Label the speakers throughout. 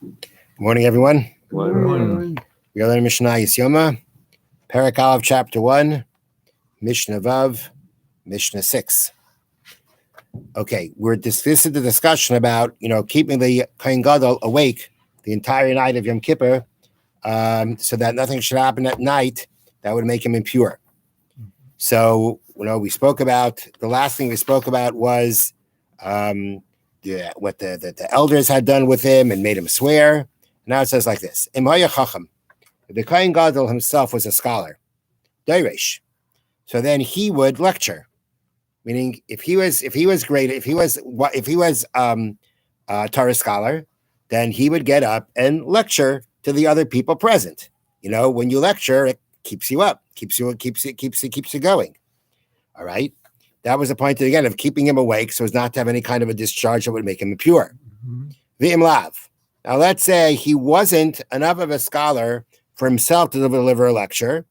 Speaker 1: Good morning, everyone.
Speaker 2: Good morning.
Speaker 1: We are learning Mishnah Yoma, Perek Aleph, Chapter 1, Mishnah Vav, Mishnah 6. Okay, this is the discussion about, keeping the Kohen Gadol awake the entire night of Yom Kippur, so that nothing should happen at night that would make him impure. So, we spoke about, the last thing we spoke about was what the elders had done with him and made him swear. Now it says like this: Im haya chacham, the Kohen Gadol himself was a scholar, Dairesh. So then he would lecture, meaning if he was great, if he was a Torah scholar, then he would get up and lecture to the other people present. When you lecture, it keeps you up, keeps you going. All right. That was the point again of keeping him awake, so as not to have any kind of a discharge that would make him impure. V'im lav. Now, let's say he wasn't enough of a scholar for himself to deliver a lecture,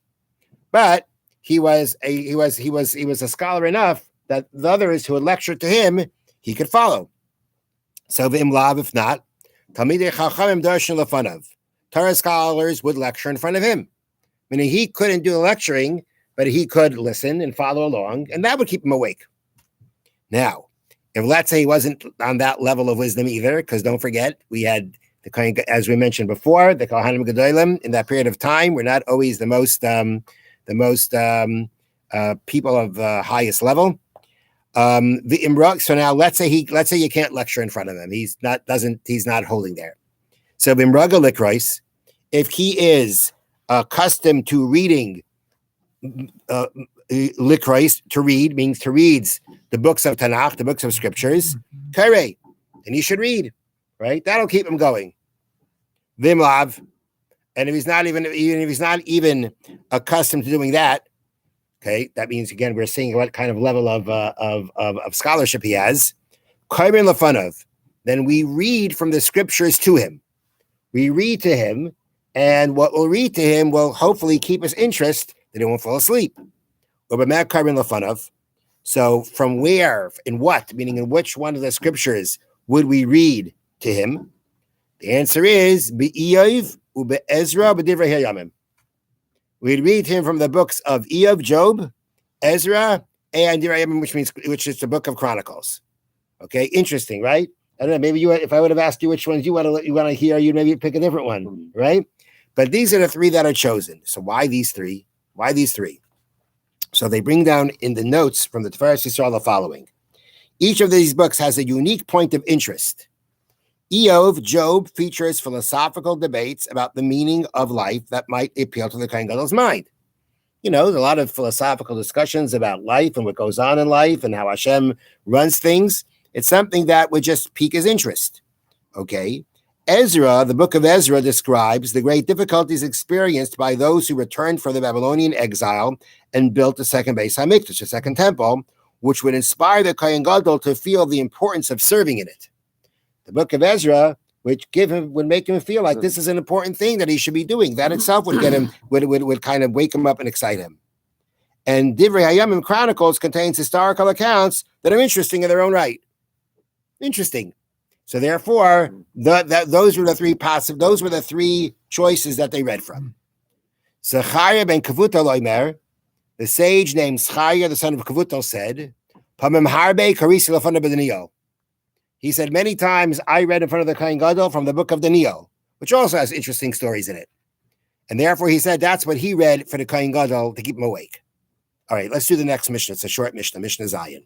Speaker 1: but he was a scholar enough that the others who had lectured to him, he could follow. So v'im lav, if not, talmidei chachamim darshan lefanav. Torah scholars would lecture in front of him, meaning he couldn't do the lecturing, but he could listen and follow along, and that would keep him awake. Now, if let's say he wasn't on that level of wisdom either, because don't forget, we had the Kohen, as we mentioned before, the Kohanim Gedolim in that period of time were not always the most people of highest level. So now let's say you can't lecture in front of him. He's not holding there. So Bimraga Likrois, if he is accustomed to reading Likrois, to read means to reads the books of Tanakh, the books of scriptures, Kairei, and he should read, right? That'll keep him going. Vimlav, and if he's not even accustomed to doing that, okay, that means again we're seeing what kind of level of scholarship he has. Kairin Lafanov, then we read from the scriptures to him. We read to him, and what we'll read to him will hopefully keep his interest that he won't fall asleep. So from where, in what, meaning in which one of the scriptures would we read to him? The answer is Be'Iyov uBe'Ezra b'Divrei Hayamim. We'd read to him from the books of Iyov, Job, Ezra, and Divrei Hayamim, which is the book of Chronicles. Okay, interesting, right? I don't know. Maybe if I would have asked you which ones you want to hear, you'd maybe pick a different one, right? But these are the three that are chosen. So why these three? Why these three? So they bring down in the notes from the Tiferes Yisrael the following. Each of these books has a unique point of interest. Iyov, Job, features philosophical debates about the meaning of life that might appeal to the Kohen Gadol's mind. There's a lot of philosophical discussions about life and what goes on in life and how Hashem runs things. It's something that would just pique his interest. Okay. Ezra, the book of Ezra, describes the great difficulties experienced by those who returned from the Babylonian exile and built the second Beis HaMikdash, the second temple, which would inspire the Kohen Gadol to feel the importance of serving in it. The book of Ezra, would make him feel like this is an important thing that he should be doing. That itself would get him, would kind of wake him up and excite him. And Divrei Hayamim Chronicles contains historical accounts that are interesting in their own right. Interesting. So therefore, those were the three choices that they read from. Zechariah ben Kavutal Omer, the sage named Zechariah, the son of Kavutal, said, Pamim harbe karisi lefanav b'Daniel. He said, many times I read in front of the Kohen Gadol from the book of Daniel, which also has interesting stories in it. And therefore he said that's what he read for the Kohen Gadol to keep him awake. All right, let's do the next Mishnah. It's a short Mishnah, Mishnah Zion.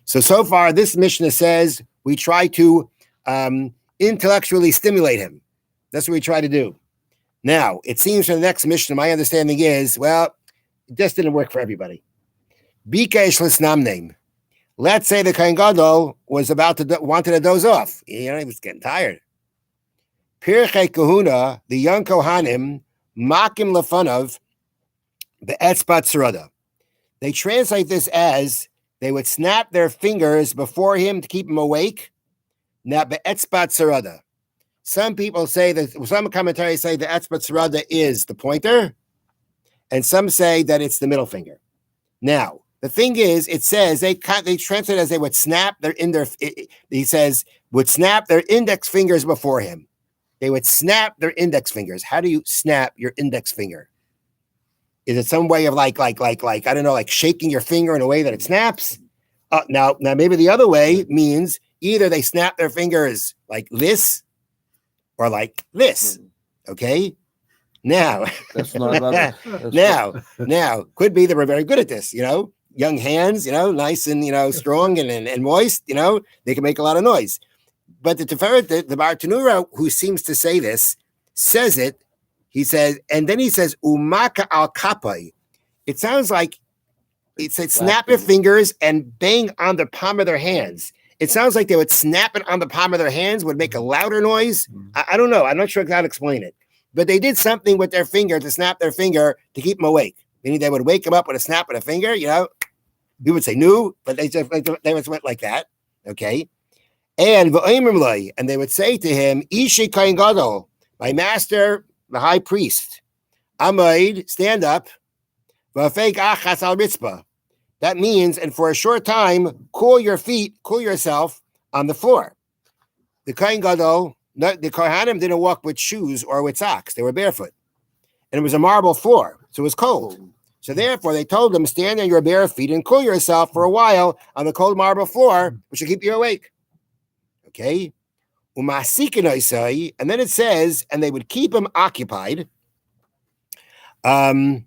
Speaker 1: So far, this Mishnah says we try to intellectually stimulate him. That's what we try to do. Now, it seems from the next Mishnah, my understanding is, well, it just didn't work for everybody. Bikesh l'snam name. Let's say the Kohen Gadol was wanted to doze off. He was getting tired. Pirchei Kahuna, the young Kohanim, makim lefanov be'etzbat tzarada. They translate this as they would snap their fingers before him to keep him awake. Now, be'etzbat tzarada. Some commentaries say the etzbat tzarada is the pointer, and some say that it's the middle finger. Now, the thing is, it says they translate it as they would snap would snap their index fingers before him. they would snap their index fingers. How do you snap your index finger? Is it some way of like I don't know, like shaking your finger in a way that it snaps? Now maybe the other way means either they snap their fingers like this or like this. Okay. Now,
Speaker 2: That's not
Speaker 1: now could be they were very good at this, young hands, nice and, strong and moist, they can make a lot of noise. But the Tiferet, the Bartanura, who seems to say this, says it. He says, and then he says, umaka al kapai. It sounds like it said snap your fingers and bang on the palm of their hands. It sounds like they would snap it on the palm of their hands, would make a louder noise. I don't know. I'm not sure how to explain it. But they did something with their finger to snap their finger to keep them awake. Meaning they would wake them up with a snap of a finger, We would say no, but they just went like that. Okay. And they would say to him, Ishi Kain Gadol, my master, the high priest, Amaid, stand up. That means, and for a short time, cool yourself on the floor. The Kain Gadol, the Kohanim didn't walk with shoes or with socks. They were barefoot. And it was a marble floor, so it was cold. So therefore, they told them, stand on your bare feet and cool yourself for a while on the cold marble floor, which will keep you awake. Okay? And then it says, and they would keep him occupied until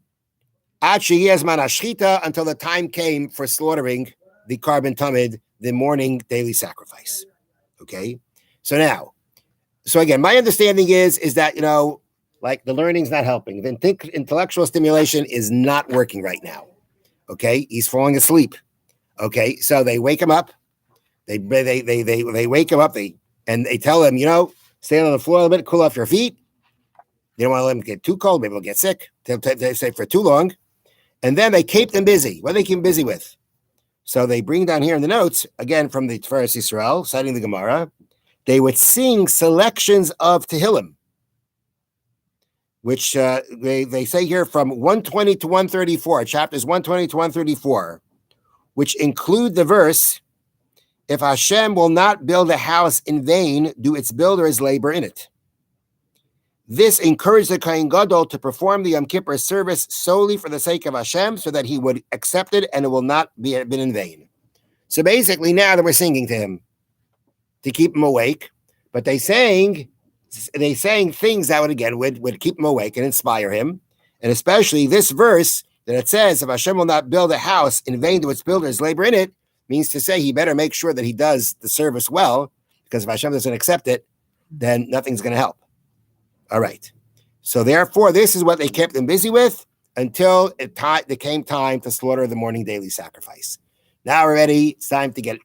Speaker 1: the time came for slaughtering the carbon tamid, the morning daily sacrifice. Okay? So again, my understanding is that, like the learning's not helping. The intellectual stimulation is not working right now. Okay? He's falling asleep. Okay? So they wake him up. They wake him up. And they tell him, stand on the floor a little bit, cool off your feet. You don't want to let him get too cold. Maybe he'll get sick. They say for too long. And then they keep them busy. What do they keep them busy with? So they bring down here in the notes, again, from the Tiferes Yisrael, citing the Gemara, they would sing selections of Tehillim, which they say here from 120 to 134, chapters 120 to 134, which include the verse, if Hashem will not build a house in vain, do its builders labor in it. This encouraged the Kohen Gadol to perform the Yom Kippur service solely for the sake of Hashem, so that he would accept it and it will not be been in vain. So basically, now that we're singing to him to keep him awake, but they sang things that would keep him awake and inspire him, and especially this verse that it says, if Hashem will not build a house in vain, do its builders labor in it, means to say he better make sure that he does the service well, because if Hashem doesn't accept it, then nothing's going to help. All right. So therefore, this is what they kept them busy with until it came time to slaughter the morning daily sacrifice. Now we're ready. It's time to get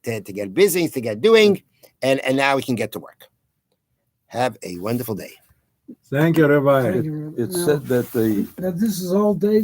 Speaker 1: busy, to get doing, and now we can get to work. Have a wonderful day.
Speaker 3: Thank you, Rabbi.
Speaker 2: It said that
Speaker 4: That this is all day.